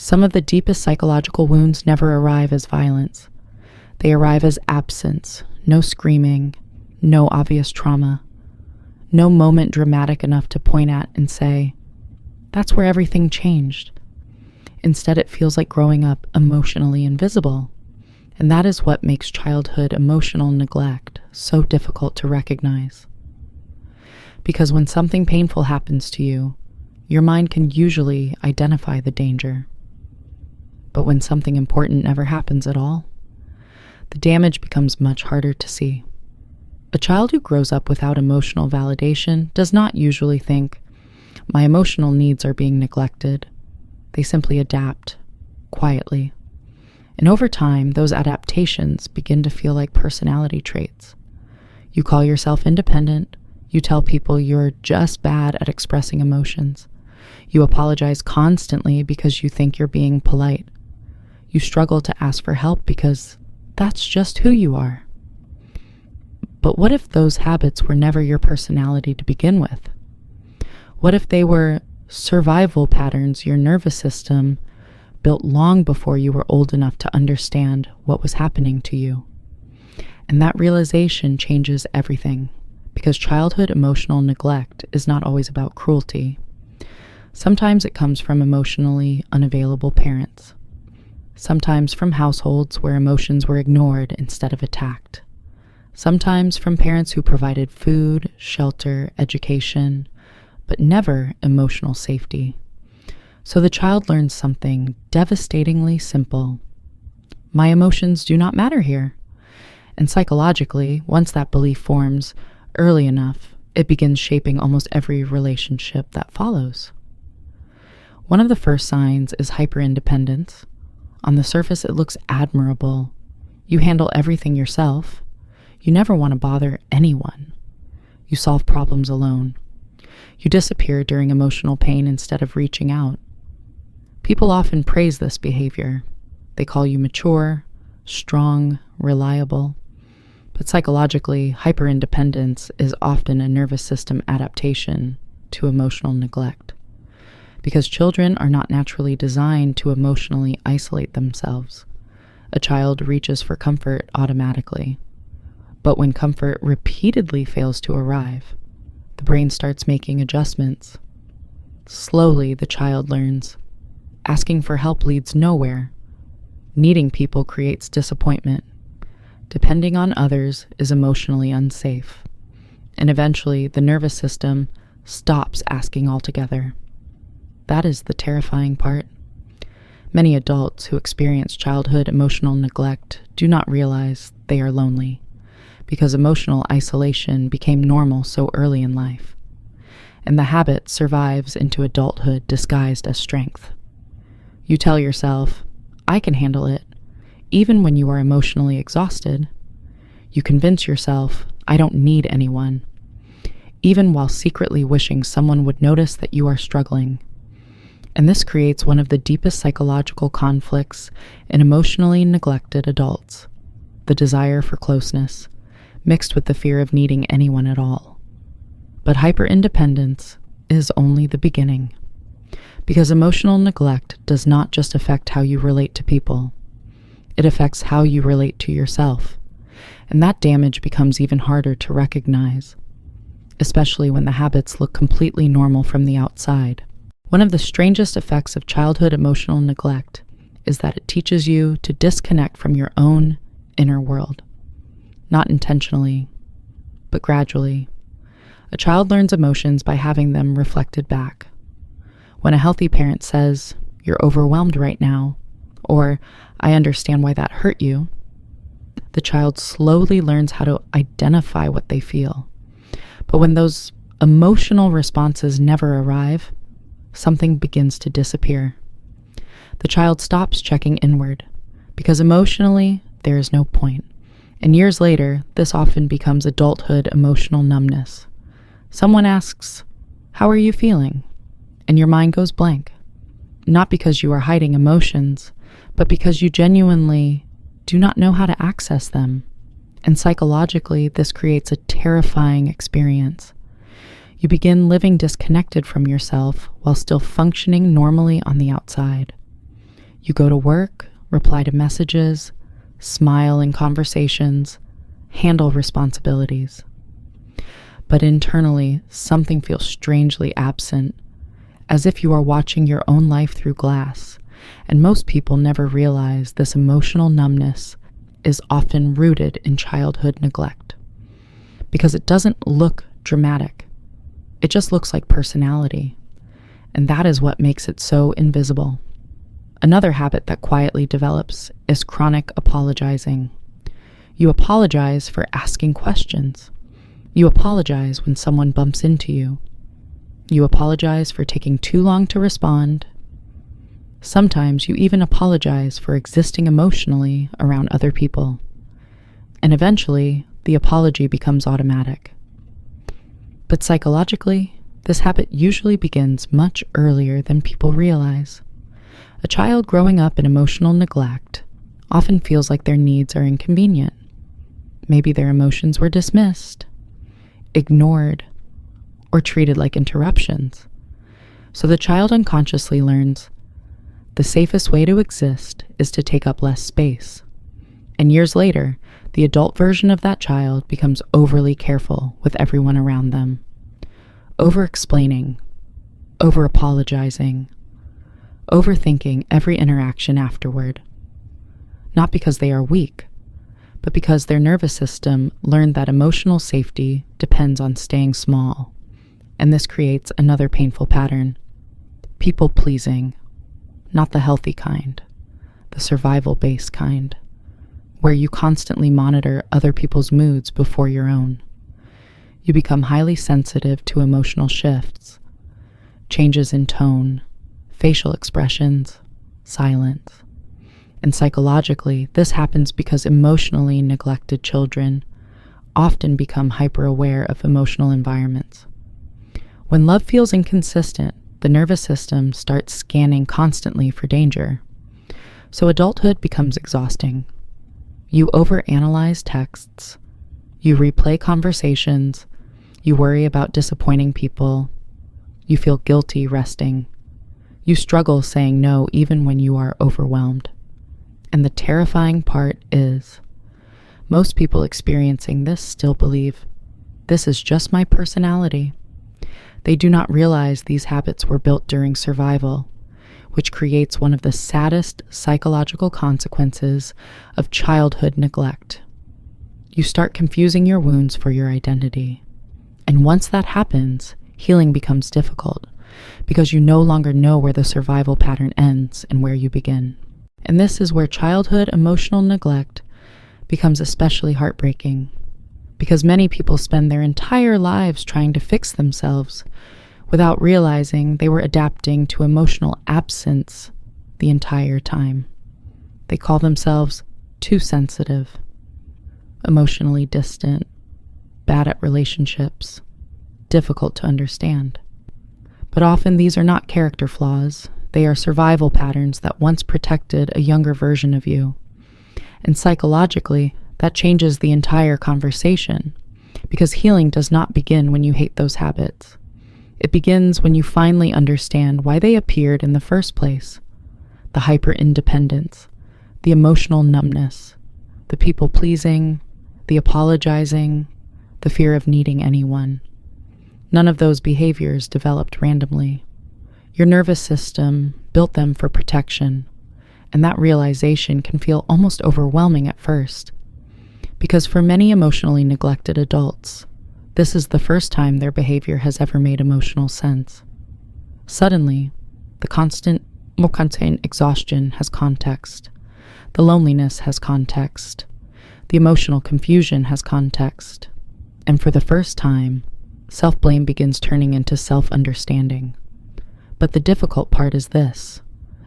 Some of the deepest psychological wounds never arrive as violence. They arrive as absence, no screaming, no obvious trauma, no moment dramatic enough to point at and say, that's where everything changed. Instead, it feels like growing up emotionally invisible. And that is what makes childhood emotional neglect so difficult to recognize. Because when something painful happens to you, your mind can usually identify the danger. But when something important never happens at all, the damage becomes much harder to see. A child who grows up without emotional validation does not usually think, my emotional needs are being neglected. They simply adapt, quietly. And over time, those adaptations begin to feel like personality traits. You call yourself independent. You tell people you're just bad at expressing emotions. You apologize constantly because you think you're being polite. You struggle to ask for help because that's just who you are. But what if those habits were never your personality to begin with? What if they were survival patterns your nervous system built long before you were old enough to understand what was happening to you? And that realization changes everything, because childhood emotional neglect is not always about cruelty. Sometimes it comes from emotionally unavailable parents. Sometimes from households where emotions were ignored instead of attacked. Sometimes from parents who provided food, shelter, education, but never emotional safety. So the child learns something devastatingly simple. My emotions do not matter here. And psychologically, once that belief forms early enough, it begins shaping almost every relationship that follows. One of the first signs is hyperindependence. On the surface, it looks admirable. You handle everything yourself. You never want to bother anyone. You solve problems alone. You disappear during emotional pain instead of reaching out. People often praise this behavior. They call you mature, strong, reliable. But psychologically, hyperindependence is often a nervous system adaptation to emotional neglect. Because children are not naturally designed to emotionally isolate themselves. A child reaches for comfort automatically. But when comfort repeatedly fails to arrive, the brain starts making adjustments. Slowly, the child learns. Asking for help leads nowhere. Needing people creates disappointment. Depending on others is emotionally unsafe. And eventually, the nervous system stops asking altogether. That is the terrifying part. Many adults who experience childhood emotional neglect do not realize they are lonely, because emotional isolation became normal so early in life, and the habit survives into adulthood disguised as strength. You tell yourself, I can handle it, even when you are emotionally exhausted. You convince yourself, I don't need anyone, even while secretly wishing someone would notice that you are struggling. And this creates one of the deepest psychological conflicts in emotionally neglected adults, the desire for closeness, mixed with the fear of needing anyone at all. But hyperindependence is only the beginning, because emotional neglect does not just affect how you relate to people. It affects how you relate to yourself, and that damage becomes even harder to recognize, especially when the habits look completely normal from the outside. One of the strangest effects of childhood emotional neglect is that it teaches you to disconnect from your own inner world. Not intentionally, but gradually. A child learns emotions by having them reflected back. When a healthy parent says, "You're overwhelmed right now," or "I understand why that hurt you," the child slowly learns how to identify what they feel. But when those emotional responses never arrive, something begins to disappear. The child stops checking inward, because emotionally, there is no point. And years later, this often becomes adulthood emotional numbness. Someone asks, "How are you feeling?" And your mind goes blank. Not because you are hiding emotions, but because you genuinely do not know how to access them. And psychologically, this creates a terrifying experience. You begin living disconnected from yourself while still functioning normally on the outside. You go to work, reply to messages, smile in conversations, handle responsibilities. But internally, something feels strangely absent, as if you are watching your own life through glass, and most people never realize this emotional numbness is often rooted in childhood neglect. Because it doesn't look dramatic. It just looks like personality, and that is what makes it so invisible. Another habit that quietly develops is chronic apologizing. You apologize for asking questions. You apologize when someone bumps into you. You apologize for taking too long to respond. Sometimes you even apologize for existing emotionally around other people. And eventually, the apology becomes automatic. But psychologically, this habit usually begins much earlier than people realize. A child growing up in emotional neglect often feels like their needs are inconvenient. Maybe their emotions were dismissed, ignored, or treated like interruptions. So the child unconsciously learns the safest way to exist is to take up less space. And years later, the adult version of that child becomes overly careful with everyone around them, over-explaining, over-apologizing, overthinking every interaction afterward. Not because they are weak, but because their nervous system learned that emotional safety depends on staying small. And this creates another painful pattern. People-pleasing, not the healthy kind, the survival-based kind, where you constantly monitor other people's moods before your own. You become highly sensitive to emotional shifts, changes in tone, facial expressions, silence. And psychologically, this happens because emotionally neglected children often become hyper-aware of emotional environments. When love feels inconsistent, the nervous system starts scanning constantly for danger. So adulthood becomes exhausting. You overanalyze texts, you replay conversations, you worry about disappointing people, you feel guilty resting, you struggle saying no even when you are overwhelmed. And the terrifying part is, most people experiencing this still believe, this is just my personality. They do not realize these habits were built during survival, which creates one of the saddest psychological consequences of childhood neglect. You start confusing your wounds for your identity. And once that happens, healing becomes difficult, because you no longer know where the survival pattern ends and where you begin. And this is where childhood emotional neglect becomes especially heartbreaking, because many people spend their entire lives trying to fix themselves without realizing they were adapting to emotional absence the entire time. They call themselves too sensitive, emotionally distant, bad at relationships, difficult to understand. But often these are not character flaws. They are survival patterns that once protected a younger version of you. And psychologically, that changes the entire conversation, because healing does not begin when you hate those habits. It begins when you finally understand why they appeared in the first place. The hyperindependence, the emotional numbness, the people-pleasing, the apologizing, the fear of needing anyone. None of those behaviors developed randomly. Your nervous system built them for protection, and that realization can feel almost overwhelming at first. Because for many emotionally neglected adults, this is the first time their behavior has ever made emotional sense. Suddenly, the constant exhaustion has context. The loneliness has context. The emotional confusion has context. And for the first time, self-blame begins turning into self-understanding. But the difficult part is this.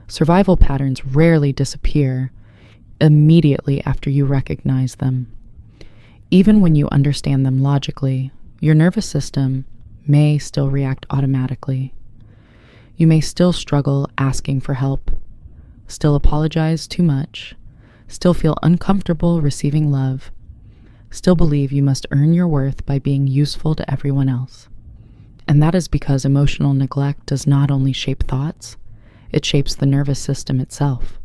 Survival patterns rarely disappear immediately after you recognize them. Even when you understand them logically, your nervous system may still react automatically. You may still struggle asking for help, still apologize too much, still feel uncomfortable receiving love, still believe you must earn your worth by being useful to everyone else. And that is because emotional neglect does not only shape thoughts, it shapes the nervous system itself.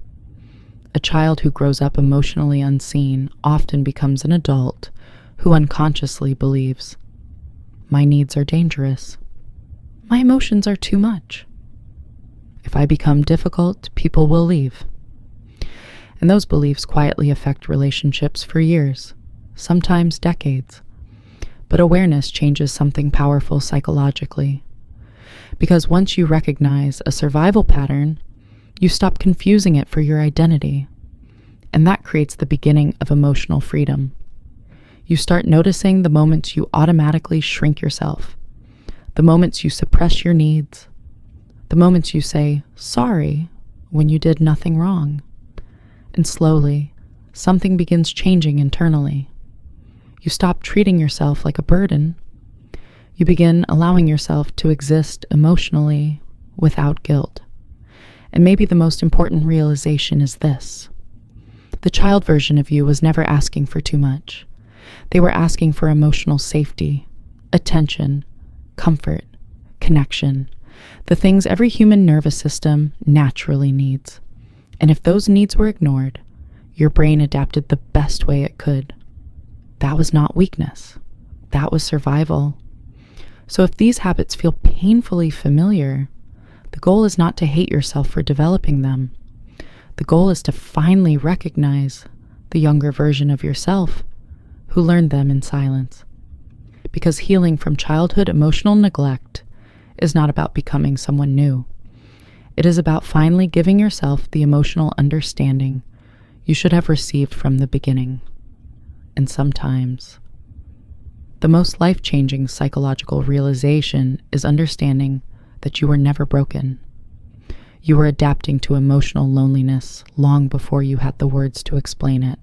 A child who grows up emotionally unseen often becomes an adult who unconsciously believes, "My needs are dangerous. My emotions are too much. If I become difficult, people will leave." And those beliefs quietly affect relationships for years, sometimes decades. But awareness changes something powerful psychologically. Because once you recognize a survival pattern, you stop confusing it for your identity. And that creates the beginning of emotional freedom. You start noticing the moments you automatically shrink yourself, the moments you suppress your needs, the moments you say sorry when you did nothing wrong. And slowly, something begins changing internally. You stop treating yourself like a burden. You begin allowing yourself to exist emotionally without guilt. And maybe the most important realization is this: the child version of you was never asking for too much. They were asking for emotional safety, attention, comfort, connection, the things every human nervous system naturally needs. And if those needs were ignored, your brain adapted the best way it could. That was not weakness. That was survival. So if these habits feel painfully familiar, the goal is not to hate yourself for developing them. The goal is to finally recognize the younger version of yourself who learned them in silence. Because healing from childhood emotional neglect is not about becoming someone new. It is about finally giving yourself the emotional understanding you should have received from the beginning. And sometimes, the most life-changing psychological realization is understanding that you were never broken. You were adapting to emotional loneliness long before you had the words to explain it.